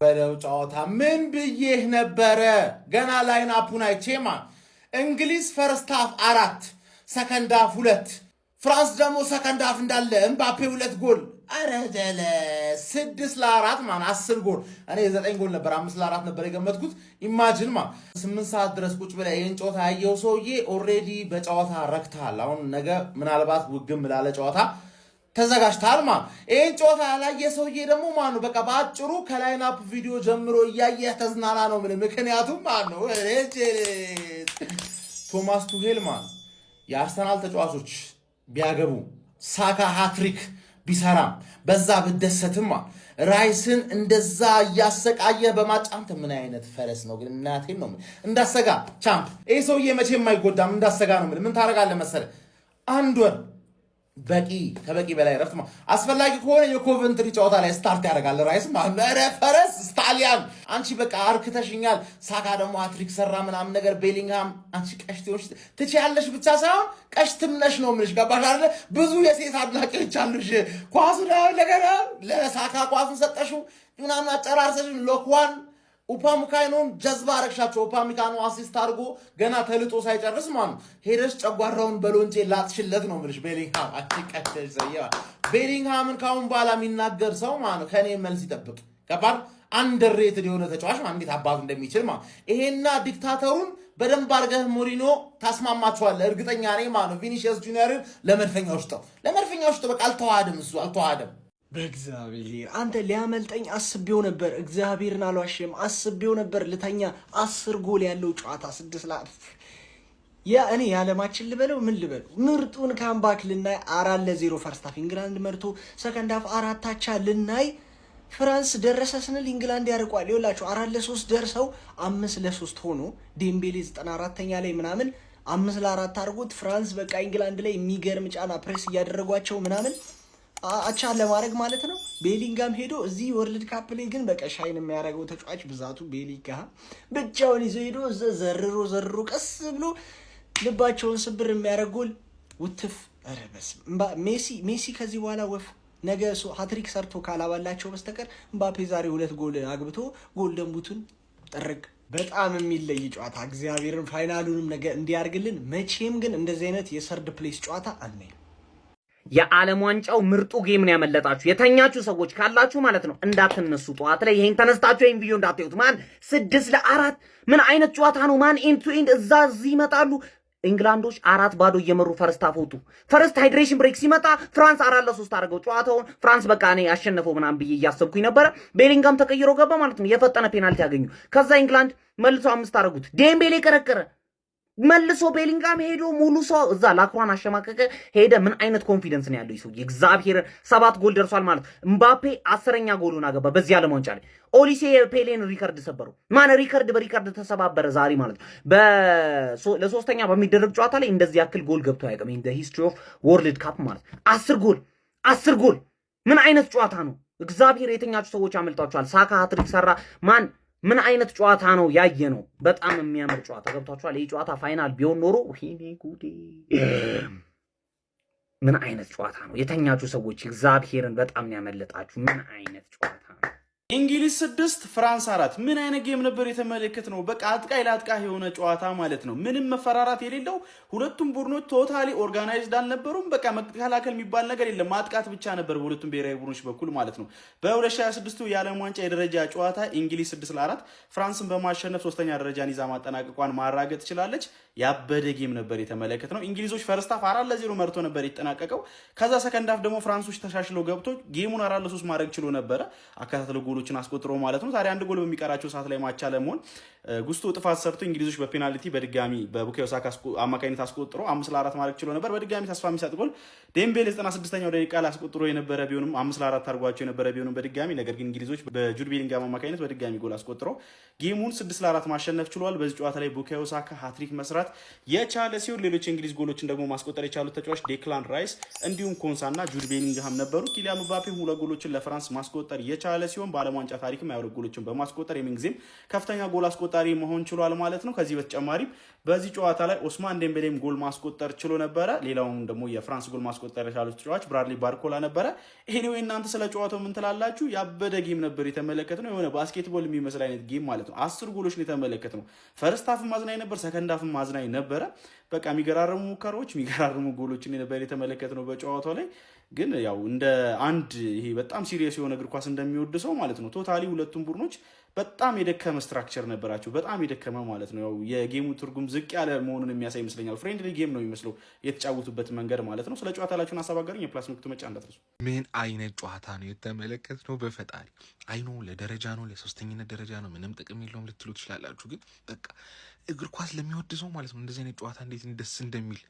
በለው ጨዋታ ምን ብዬህ ነበረ ገና ላይን አፑን አይቼማ እንግሊዝ ፈርስት ሃፍ 4 ሰከንድ ሃፍ 2 ፍራንስ ደግሞ ሰከንድ ሃፍ እንዳለ ኤምባፔ 2 ጎል አረጀለ 6-4 ማን 10 ጎል እኔ 9 ጎል ነበር 5-4 ነበር የገመትኩት ኢማጂን ማ 8 ሰዓት ድረስ ቁጭ ብለ ይሄን ጨዋታ ያየው ሰውዬ ኦሬዲ በጨዋታ ረክታል አሁን ነገ ምናልባት ውግም ላለ ጨዋታ ተዘጋጅታል ማ ይሄን ጨዋታ ያላየ ሰውዬ ደግሞ ማን ነው በቃ ባጭሩ ከላይን አፕ ቪዲዮ ጀምሮ እያየ ተዝናና ነው ምክንያቱም ማን ነው ቶማስ ቱሄል ማን የአርሰናል ተጫዋቾች ቢያገቡ ሳካ ሃትሪክ ቢሰራ በዛ በደሰትማ ራይስን እንደዛ ያሰቃየ በማጫንተ ምን አይነት ፈረስ ነው ግን እናቴን ነው እንዳሰጋ ቻምፕ ይሄ ሰውዬ መቼም አይጎዳም እንዳሰጋ ነው ምን ታረጋለህ መሰለ አንድ ወር በቂ ከበቂ በላይ ረፍት አስፈላጊ ከሆነ የኮቨንትሪ ጨዋታ ላይ ስታርት ያደርጋል ራይስ ፈረስ ስታሊያን አንቺ በቃ አርክተሽኛል ሳካ ደግሞ ሃትሪክ ሰራ ምናምን ነገር ቤሊንግሃም አንቺ ቀሽቴዎች ትችያለሽ ብቻ ሳይሆን ቀሽትም ነሽ ነው ምንሽ ገባሽ አይደል ብዙ የሴት አድናቂዎች አሉሽ ኳሱ ለገና ለሳካ ኳሱን ሰጠሽው ምናምን አጨራርሰሽ ሎክዋን ኡፓሚካኖን ጀዝባ አረክሻቸው ኡፓሚካኖ አሲስት አድርጎ ገና ተልጦ ሳይጨርስ ማን ሄደሽ ጨጓራውን በሎንጬ ላጥሽለት ነው ምልሽ ቤሊንግሃም አትቀጥል ዘያ ቤሊንግሃምን ካሁን በኋላ የሚናገር ሰው ማን ከኔ መልስ ይጠብቅ ከባድ አንደርሬትድ የሆነ ተጫዋች ማን እንዴት አባቱ እንደሚችል ማን ይሄና ዲክታተሩን በደንብ አርገህ ሞሪኖ ታስማማቸዋለህ እርግጠኛ ነኝ ማን ቪኒሲየስ ጁኒየርን ለመድፈኛው ውስጥ በቃ አልተዋሃደም በእግዚአብሔር አንተ ሊያመልጠኝ አስቤው ነበር እግዚአብሔርን አልዋሽም አስቤው ነበር ልተኛ 10 ጎል ያለው ጨዋታ 6-4 እኔ ያለማችን ልበለው ምን ልበለው ምርጡን ካምባክ ልናይ 4-0 ፈርስት ሃፍ ኢንግላንድ መርቶ ሰከንድ ሃፍ 4 አቻ ልናይ ፍራንስ ደረሰ ስንል ኢንግላንድ ያርቋል ይወላችሁ 4-3 ደርሰው 5-3 ሆኖ ዴምቤሌ 94ኛ ላይ ምናምን 5-4 አርጎት ፍራንስ በቃ ኢንግላንድ ላይ የሚገርም ጫና ፕሬስ እያደረጓቸው ምናምን አቻ ለማድረግ ማለት ነው ቤሊንጋም ሄዶ እዚህ ወርልድ ካፕ ላይ ግን በቃ ሻይን የሚያደርገው ተጫዋች ብዛቱ ቤሊንጋም ብቻውን ይዞ ሄዶ ዘርሮ ቀስ ብሎ ልባቸውን ስብር የሚያደርጉል ውትፍ አረበስ ሜሲ ከዚህ በኋላ ወፍ ነገ ሃትሪክ ሰርቶ ካላባላቸው በስተቀር ኤምባፔ ዛሬ 2 ጎል አግብቶ ጎልደን ቡቱን ጠረግ በጣም የሚለይ ጨዋታ እግዚአብሔርን ፋይናሉንም ነገ እንዲያርግልን መቼም ግን እንደዚህ አይነት የሰርድ ፕሌስ ጨዋታ አልነኝ የዓለም ዋንጫው ምርጡ ጌም ነው ያመለጣችሁ የተኛችሁ ሰዎች ካላችሁ ማለት ነው እንዳትነሱ ጧት ላይ ይሄን ተነስታችሁ ይሄን ቪዲዮ እንዳትዩት ማን 6-4 ምን አይነት ጨዋታ ነው ማን ኢንቱ ኢንድ እዚህ ይመጣሉ ኢንግላንዶች 4-0 እየመሩ ፈርስት ሃፍ ወጡ ፈርስት ሃይድሬሽን ብሬክ ሲመጣ ፍራንስ 4-3 አድርገው ጨዋታውን ፍራንስ በቃ እኔ ያሸነፈው ምናምን ብዬ እያሰብኩኝ ነበር ቤሊንጋም ተቀይሮ ገባ ማለት ነው የፈጠነ ፔናልቲ ያገኙ ከዛ ኢንግላንድ መልሶ 5 አደረጉት ዴምቤሌ ቀረቀረ መልሶ ቤሊንጋም ሄዶ ሙሉ ሰው እዛ ላክሯን አሸማቀቀ ሄደ ምን አይነት ኮንፊደንስ ነው ያለው ይሰው እግዚአብሔር 7 ጎል ደርሷል ማለት ኤምባፔ 10ኛ ጎሉን አገባ በዚህ ዓለም ዋንጫ ላይ ኦሊሴ ፔሌን ሪከርድ ሰበረው ማን ሪከርድ ተሰባበረ ዛሬ ማለት ለሶስተኛ በሚደረግ ጨዋታ ላይ እንደዚህ ያክል ጎል ገብቶ ያቀም ኢን ዘ ሂስትሪ ኦፍ ወርልድ ካፕ ማለት 10 ጎል ምን አይነት ጨዋታ ነው እግዚአብሔር የተኛችሁ ሰዎች አመልጣችኋል ሳካ ሃትሪክ ሰራ ማን ምን አይነት ጨዋታ ነው ያየ ነው በጣም የሚያምር ጨዋታ ገብቷችኋል ይሄ ጨዋታ ፋይናል ቢሆን ኖሮ ወይኔ ጉዴ ምን አይነት ጨዋታ ነው የተኛችሁ ሰዎች እግዚአብሔርን በጣም ያመለጣችሁ ምን አይነት ጨዋታ ነው እንግሊዝ 6 ፍራንስ 4 ምን አይነት ጌም ነበር የተመለከትነው በቃ አጥቃይ ላጥቃይ የሆነ ጨዋታ ማለት ነው ምንም መፈራራት የሌለው ሁለቱም ቡድኖች ቶታሊ ኦርጋናይዝድ አልነበሩም በቃ መከላከል የሚባል ነገር የለም ማጥቃት ብቻ ነበር በሁለቱም ብሔራዊ ቡድኖች በኩል ማለት ነው በ2026 የዓለም ዋንጫ የደረጃ ጨዋታ እንግሊዝ 6-4 ፍራንስን በማሸነፍ 3ኛ ደረጃን ይዛ ማጠናቀቋን ማራገጥ ትችላለች ያበደ ጌም ነበር የተመለከትነው እንግሊዞች ፈርስት ሃፍ 4-0 መርቶ ነበር የተጠናቀቀው ከዛ ሰከንድ ሃፍ ደግሞ ፍራንሶች ተሻሽለው ገብቶ ጌሙን 4-3 ማድረግ ችሎ ነበር አካታተለው ጎሎችን አስቆጥሮ ማለት ነው ታዲያ አንድ ጎል በሚቀራቸው ሰዓት ላይ ማቻ ለመሆን ጉስቶ ጥፋት ሰርቶ እንግሊዞች በፔናልቲ በድጋሚ በቡካዮ ሳካ አማካኝነት አስቆጥሮ 5-4 ማድረግ ችሎ ነበር በድጋሚ ተስፋ የሚሰጥ ጎል ዴምቤሌ 96ኛው ደቂቃ ላይ አስቆጥሮ የነበረ ቢሆንም 5-4 አድርጓቸው የነበረ ቢሆንም በድጋሚ ነገር ግን እንግሊዞች በጁድ ቤሊንጋም አማካኝነት በድጋሚ ጎል አስቆጥሮ ጌሙን 6-4 ማሸነፍ ችሏል በዚህ ጨዋታ ላይ ቡካዮ ሳካ ሃትሪክ መስራት የቻለ ሲሆን ሌሎች እንግሊዝ ጎሎችን ደግሞ ማስቆጠር የቻሉት ተጫዋች ዴክላን ራይስ እንዲሁም ኮንሳና ጁድ ቤሊንጋም ነበሩ ኪሊያን ምባፔ 2 ጎሎችን ለፍራንስ ማስቆጠር የቻለ ሲሆን ባለ ዓለም ዋንጫ ታሪክም 22 ጎሎችን በማስቆጠር የምንጊዜም ከፍተኛ ጎል አስቆጣሪ መሆን ችሏል ማለት ነው። ከዚህ በተጨማሪ በዚህ ጨዋታ ላይ ኦስማን ዴምቤሌም ጎል ማስቆጠር ችሎ ነበረ። ሌላውም ደግሞ የፍራንስ ጎል ማስቆጠር የቻሉት ተጫዋች ብራድሊ ባርኮላ ነበረ። ኤኒዌይ እናንተ ስለ ጨዋታው ምን ትላላችሁ? ያበደ ጌም ነበር የተመለከትነው። የሆነ ባስኬትቦል የሚመስል አይነት ጌም ማለት ነው። 10 ጎሎች ነው የተመለከትነው። ፈርስት ሃፍ ማዝናኝ ነበር፣ ሰከንድ ሃፍ ማዝናኝ ነበረ። በቃ የሚገራርሙ ሙከራዎች፣ የሚገራርሙ ጎሎችን ነበር የተመለከትነው በጨዋታው ላይ። ግን ያው እንደ አንድ ይሄ በጣም ሲሪየስ የሆነ እግር ኳስ እንደሚወድ ሰው ማለት ነው ቶታሊ ሁለቱም ቡድኖች በጣም የደከመ ስትራክቸር ነበራቸው። በጣም የደከመ ማለት ነው። ያው የጌሙ ትርጉም ዝቅ ያለ መሆኑን የሚያሳይ ይመስለኛል። ፍሬንድሊ ጌም ነው የሚመስለው የተጫወቱበት መንገድ ማለት ነው። ስለ ጨዋታ ላችሁን ሀሳብ አጋሩኝ። የፕላስ ምልክቱ መጫ እንዳትረሱ። ምን አይነት ጨዋታ ነው የተመለከትነው? በፈጣሪ አይኖ ለደረጃ ነው ለሶስተኝነት ደረጃ ነው ምንም ጥቅም የለውም ልትሉ ትችላላችሁ። ግን በቃ እግር ኳስ ለሚወድ ሰው ማለት ነው እንደዚህ አይነት ጨዋታ እንዴት ደስ እንደሚል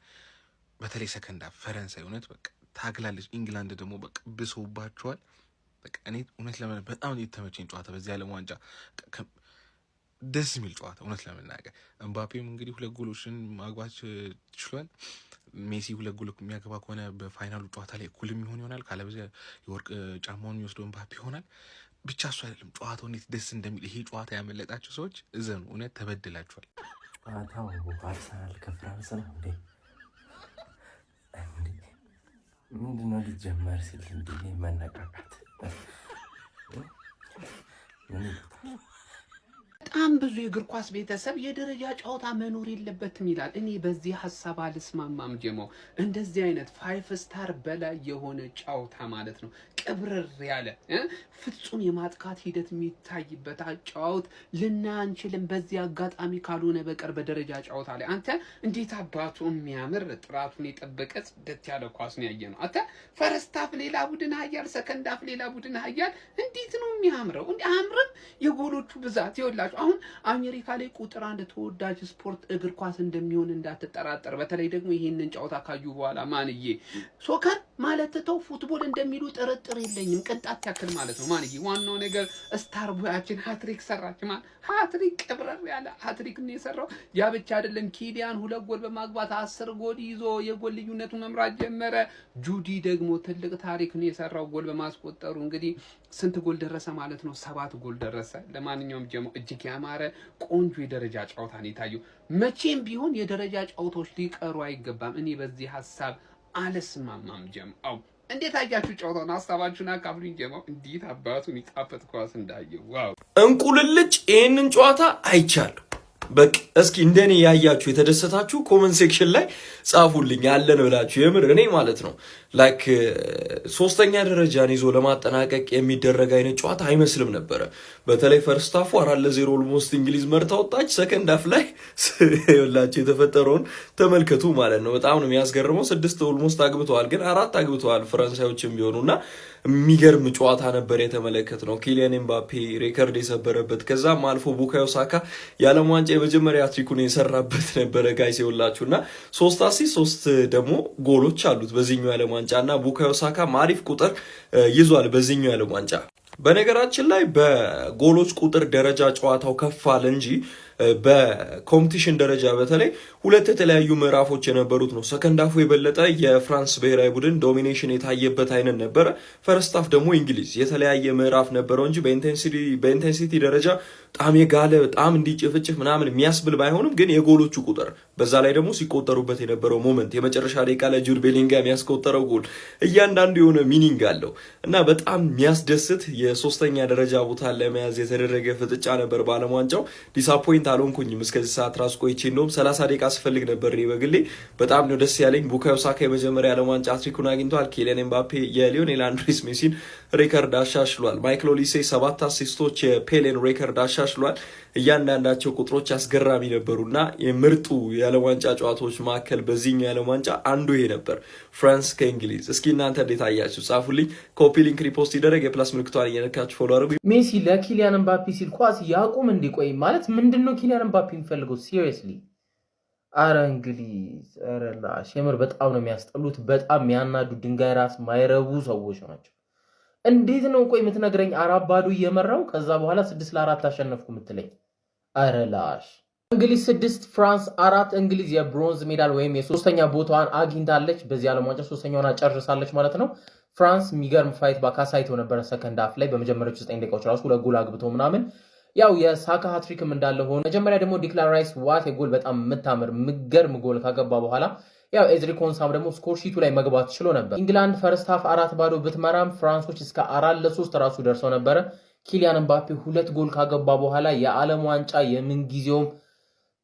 በተለይ ሰከንድ ሃፍ ፈረንሳይ እውነት በቃ ታግላለች። ኢንግላንድ ደግሞ በቃ ብሶባቸዋል። በቃ እኔ እውነት ለምን በጣም የተመቸኝ ጨዋታ በዚህ ዓለም ዋንጫ ደስ የሚል ጨዋታ እውነት ለመናገር። ኤምባፔም እንግዲህ 2 ጎሎችን ማግባት ችሏል። ሜሲ 2 ጎል የሚያገባ ከሆነ በፋይናሉ ጨዋታ ላይ እኩል የሚሆን ይሆናል። ካለበዚያ የወርቅ ጫማውን የሚወስደው ኤምባፔ ይሆናል። ብቻ እሱ አይደለም ጨዋታው እንዴት ደስ እንደሚል። ይሄ ጨዋታ ያመለጣቸው ሰዎች እዘኑ፣ እውነት ተበድላችኋል። ጨዋታው አርሰናል ከፍራንስ ነው እንዴ? ምንድነው ሊጀመር ሲል እንዴ መነቃቃት በጣም ብዙ የእግር ኳስ ቤተሰብ የደረጃ ጨዋታ መኖር የለበትም ይላል። እኔ በዚህ ሀሳብ አልስማማም። ጀመው እንደዚህ አይነት 5 ስታር በላይ የሆነ ጨዋታ ማለት ነው ቅብርር ያለ ፍጹም የማጥቃት ሂደት የሚታይበት አጫውት ልናንችልም በዚህ አጋጣሚ ካልሆነ በቀር በደረጃ ጨዋታ ላይ አንተ እንዴት አባቱ የሚያምር ጥራቱን የጠበቀ ጽድት ያለ ኳስ ነው ያየነው። አንተ ፈርስት ሃፍ ሌላ ቡድን ሀያል፣ ሰከንድ ሃፍ ሌላ ቡድን ሀያል። እንዴት ነው የሚያምረው? እንዴ አምርም የጎሎቹ ብዛት ይወላችሁ። አሁን አሜሪካ ላይ ቁጥር 1 ተወዳጅ ስፖርት እግር ኳስ እንደሚሆን እንዳትጠራጠር። በተለይ ደግሞ ይሄንን ጨዋታ ካዩ በኋላ ማንዬ ሶከር ማለት ተው ፉትቦል እንደሚሉ ጥርጥር የለኝም ቅንጣት ያክል ማለት ነው። ማንዬ ዋናው ነገር ስታር ቦያችን ሃትሪክ ሰራች። ማን ሃትሪክ ቅብረር ያለ ሃትሪክ ነው የሰራው። ያ ብቻ አይደለም፣ ኪሊያን 2 ጎል በማግባት 10 ጎል ይዞ የጎል ልዩነቱን መምራት ጀመረ። ጁዲ ደግሞ ትልቅ ታሪክ ነው የሰራው ጎል በማስቆጠሩ። እንግዲህ ስንት ጎል ደረሰ ማለት ነው? 7 ጎል ደረሰ። ለማንኛውም ጀሞ እጅግ ያማረ ቆንጆ የደረጃ ጨዋታ ነው የታየው። መቼም ቢሆን የደረጃ ጨዋታዎች ሊቀሩ አይገባም። እኔ በዚህ ሀሳብ አልስማማም። ጀምአው እንዴት አያችሁ ጨዋታውን? ሀሳባችሁን አካፍሉኝ። ጀማው እንዴት አባቱን ይጣፈጥ ኳስ እንዳየው ዋው! እንቁልልጭ ይሄንን ጨዋታ አይቻለሁ። በቃ እስኪ እንደኔ ያያችሁ የተደሰታችሁ ኮመንት ሴክሽን ላይ ጻፉልኝ ያለን ብላችሁ። የምር እኔ ማለት ነው ላይክ ሶስተኛ ደረጃን ይዞ ለማጠናቀቅ የሚደረግ አይነት ጨዋታ አይመስልም ነበረ። በተለይ ፈርስት ሃፉ 4-0 ኦልሞስት እንግሊዝ መርታ ወጣች። ሰከንድ ሃፍ ላይ ይኸውላችሁ የተፈጠረውን ተመልከቱ ማለት ነው። በጣም ነው የሚያስገርመው። 6 ኦልሞስት አግብተዋል፣ ግን 4 አግብተዋል ፈረንሳዮችም ቢሆኑና የሚገርም ጨዋታ ነበር የተመለከትነው። ኪሊያን ኤምባፔ ሬከርድ የሰበረበት ከዛም አልፎ ቡካዮ ሳካ የዓለም ዋንጫ የመጀመሪያ ትሪኩን የሰራበት ነበረ ጋይስ ይኸውላችሁና 3 አሲስት 3 ደግሞ ጎሎች አሉት በዚህኛው የዓለም ዋንጫና ቡካዮ ሳካ አሪፍ ቁጥር ይዟል በዚህኛው የዓለም ዋንጫ። በነገራችን ላይ በጎሎች ቁጥር ደረጃ ጨዋታው ከፍ አለ እንጂ በኮምፒቲሽን ደረጃ በተለይ 2 የተለያዩ ምዕራፎች የነበሩት ነው። ሰከንድ ሃፉ የበለጠ የፍራንስ ብሔራዊ ቡድን ዶሚኔሽን የታየበት አይነት ነበረ። ፈርስት ሃፍ ደግሞ እንግሊዝ የተለያየ ምዕራፍ ነበረው እንጂ በኢንቴንሲቲ ደረጃ በጣም የጋለ በጣም እንዲጭፍጭፍ ምናምን የሚያስብል ባይሆንም ግን የጎሎቹ ቁጥር በዛ ላይ ደግሞ ሲቆጠሩበት የነበረው ሞመንት የመጨረሻ ደቂቃ ላይ ጁድ ቤሊንጋም ያስቆጠረው ጎል እያንዳንዱ የሆነ ሚኒንግ አለው እና በጣም የሚያስደስት የሶስተኛ ደረጃ ቦታ ለመያዝ የተደረገ ፍጥጫ ነበር በዓለም ዋንጫው። ዲስአፖይንት አልሆንኩኝም እስከዚህ ሰዓት ራስ ቆይቼ እንደውም 30 ደቂቃ ስፈልግ ነበር እኔ በግሌ። በጣም ነው ደስ ያለኝ። ቡካዮ ሳካ የመጀመሪያ ዓለም ዋንጫ ትሪኩን አግኝቷል። ኪሊያን ኤምባፔ የሊዮኔል አንድሬስ ሜሲን ሬከርድ አሻሽሏል። ማይክል ኦሊሴ 7 አሲስቶች የፔሌን ሬከርድ አሻሽሏል። እያንዳንዳቸው ቁጥሮች አስገራሚ ነበሩና የምርጡ የዓለም ዋንጫ ጨዋታዎች መካከል በዚህኛው የዓለም ዋንጫ አንዱ ይሄ ነበር፣ ፍራንስ ከእንግሊዝ። እስኪ እናንተ እንዴት አያችሁ? ጻፉልኝ። ኮፒ ሊንክ ሪፖስት ይደረግ። የፕላስ ምልክቷን እየነካችሁ ፎሎ አድርጉ። ሜሲ ለኪሊያን ኤምባፔ ሲል ኳስ ያቁም እንዲቆይ ማለት ምንድነው ኪሊያን ኤምባፔ የሚፈልገው? ሲሪየስሊ አረ እንግሊዝ አረ ላሽ የምር በጣም ነው የሚያስጠሉት። በጣም የሚያናዱ ድንጋይ ራስ ማይረቡ ሰዎች ናቸው። እንዴት ነው ቆይ የምትነግረኝ? 4 ባዶ እየመራው ከዛ በኋላ 6-4 አሸነፍኩ የምትለኝ? አረ ላሽ እንግሊዝ 6 ፍራንስ 4። እንግሊዝ የብሮንዝ ሜዳል ወይም የሶስተኛ ቦታዋን አግኝታለች። በዚህ ዓለም ዋንጫ ሶስተኛዋን ጨርሳለች ማለት ነው። ፍራንስ የሚገርም ፋይት ባካሳይቶ ነበር ሰከንድ ሃፍ ላይ በመጀመሪያዎቹ 9 ደቂቃዎች ራሱ 2 ጎል አግብቶ ምናምን ያው የሳካ ሃትሪክም እንዳለ ሆኖ መጀመሪያ ደግሞ ዲክላን ራይስ ዋት ጎል በጣም የምታምር ምገርም ጎል ካገባ በኋላ ያው ኤዝሪ ኮንሳም ደግሞ ስኮር ሺቱ ላይ መግባት ችሎ ነበር። ኢንግላንድ ፈርስት ሃፍ 4-0 ብትመራም ፍራንሶች እስከ 4-3 ራሱ ደርሰው ነበር። ኪሊያን ምባፔ 2 ጎል ካገባ በኋላ የዓለም ዋንጫ የምንጊዜውም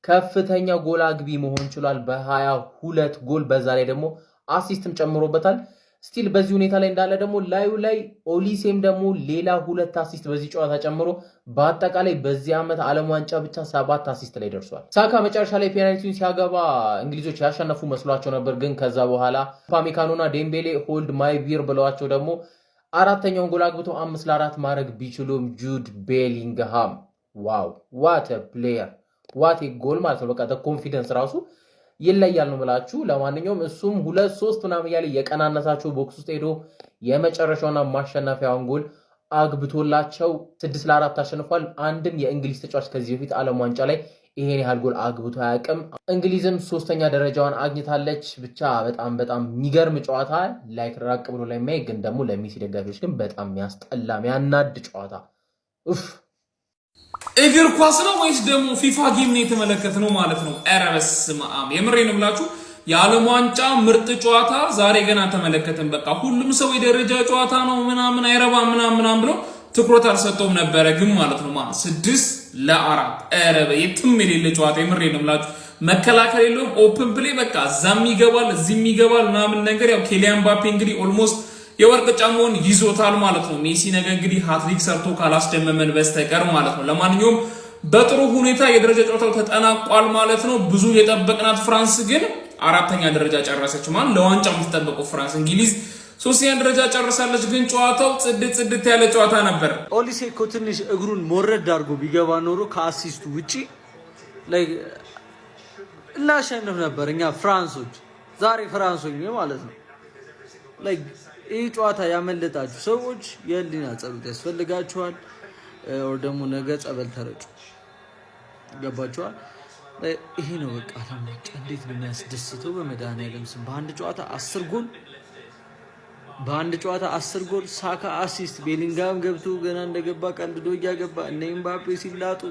ከፍተኛ ጎል አግቢ መሆን ችሏል በ22 ጎል በዛ ላይ ደግሞ አሲስትም ጨምሮበታል። ስቲል በዚህ ሁኔታ ላይ እንዳለ ደግሞ ላዩ ላይ ኦሊሴም ደግሞ ሌላ 2 አሲስት በዚህ ጨዋታ ጨምሮ በአጠቃላይ በዚህ ዓመት ዓለም ዋንጫ ብቻ 7 አሲስት ላይ ደርሷል። ሳካ መጨረሻ ላይ ፔናልቲውን ሲያገባ እንግሊዞች ያሸነፉ መስሏቸው ነበር፣ ግን ከዛ በኋላ ፓሜካኖና ዴምቤሌ ሆልድ ማይ ቢር ብለዋቸው ደግሞ አራተኛውን ጎል አግብቶ 5-4 ማድረግ ቢችሉም ጁድ ቤሊንግሃም ዋው ዋት ፕሌየር ዋት ጎል ማለት ነው። በቃ ኮንፊደንስ ራሱ ይለያል ነው ብላችሁ። ለማንኛውም እሱም 2-3 ምናምን ያለ የቀናነሳቸው ቦክስ ውስጥ ሄዶ የመጨረሻውና ማሸነፊያውን ጎል አግብቶላቸው 6-4 አሸንፏል። አንድም የእንግሊዝ ተጫዋች ከዚህ በፊት ዓለም ዋንጫ ላይ ይሄን ያህል ጎል አግብቶ አያውቅም። እንግሊዝም 3ኛ ደረጃዋን አግኝታለች። ብቻ በጣም የሚገርም ጨዋታ ላይክ ራቅ ብሎ ላይ ማይ ግን ደግሞ ለሜሲ ደጋፊዎች ግን በጣም የሚያስጠላ የሚያናድ ጨዋታ ኡፍ እግር ኳስ ነው ወይስ ደግሞ ፊፋ ጌም ነው የተመለከትነው ማለት ነው? ኧረ በስመ አብ የምሬ ነው ብላችሁ የዓለም ዋንጫ ምርጥ ጨዋታ ዛሬ ገና ተመለከትን። በቃ ሁሉም ሰው የደረጃ ጨዋታ ነው ምናምን አይረባ ምናምን ብሎ ትኩረት አልሰጠውም ነበረ፣ ግን ማለት ነው 6-4 ኧረ የትም የሌለ ጨዋታ የምሬ ነው ብላችሁ መከላከል የለውም። ኦፕን ፕሌይ በቃ እዛም ይገባል እዚህም ይገባል ምናምን ነገር። ያው ኪሊያን ምባፔ እንግዲህ ኦልሞስት የወርቅ ጫማውን ይዞታል ማለት ነው። ሜሲ ነገ እንግዲህ ሃትሪክ ሰርቶ ካላስደመመን በስተቀር ማለት ነው። ለማንኛውም በጥሩ ሁኔታ የደረጃ ጨዋታው ተጠናቋል ማለት ነው። ብዙ የጠበቅናት ፍራንስ ግን 4ኛ ደረጃ ጨረሰች ማለት ለዋንጫ የምትጠበቀው ፍራንስ እንግሊዝ 3ኛ ደረጃ ጨርሳለች። ግን ጨዋታው ጽድት ያለ ጨዋታ ነበር። ኦሊሴ እኮ ትንሽ እግሩን ሞረድ አድርጎ ቢገባ ኖሮ ከአሲስቱ ውጪ ላይ እናሸንፍ ነበር እኛ ፍራንሶች። ዛሬ ፍራንሶች ማለት ነው ላይ ይህ ጨዋታ ያመለጣችሁ ሰዎች የህሊና ጸሎት ያስፈልጋችኋል፣ ወር ደግሞ ነገ ጸበል ተረጩ። ገባችኋል? ይሄ ነው በቃ ታማጭ እንዴት ነው የሚያስደስተው በመድኃኒዓለም ስም። በአንድ ጨዋታ 10 ጎል ሳካ አሲስት፣ ቤሊንጋም ገብቶ ገና እንደገባ ቀልዶ እያገባ እነ ኤምባፔ ሲላጡ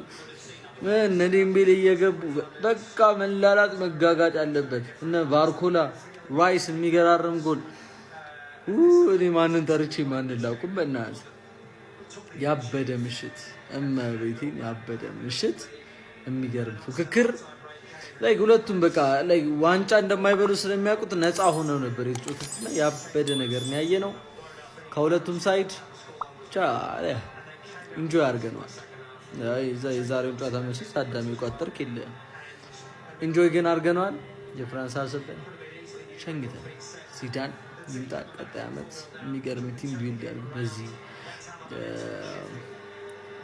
እነ ዴምቤሌ እየገቡ በቃ መላላጥ መጋጋጥ ያለበት እነ ባርኮላ ራይስ የሚገራርም ጎል እኔ ማንን ተርቼ ማንን ላቁም። በእናትህ ያበደ ምሽት እመቤቴን ያበደ ምሽት የሚገርም ፉክክር ላይ ሁለቱም በቃ ላይ ዋንጫ እንደማይበሉ ስለሚያውቁት ነፃ ሆነው ነበር የተጫወቱትና ያበደ ነገር ነው ያየነው ከሁለቱም ሳይድ። ብቻ ኢንጆይ አድርገናል። የዛሬውን ጨዋታ መቼስ አዳሚ ቆጠርክ የለ ኢንጆይ ግን አድርገናል። የፍራንስ አሰልጣኝ ሸኝተን ሲዳን ይምጣ ቀጣይ ዓመት የሚገርም ቲም ቢልድ ያደርግ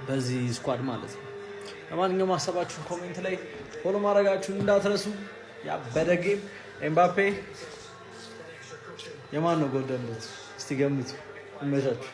በዚህ ስኳድ ማለት ነው። ለማንኛውም ሀሳባችሁን ኮሜንት ላይ ፎሎ ማድረጋችሁን እንዳትረሱ። ያበደ ጌም ኤምባፔ የማን ነው ጎልደን ቡት እስቲ ገምቱ። ይመቻችሁ።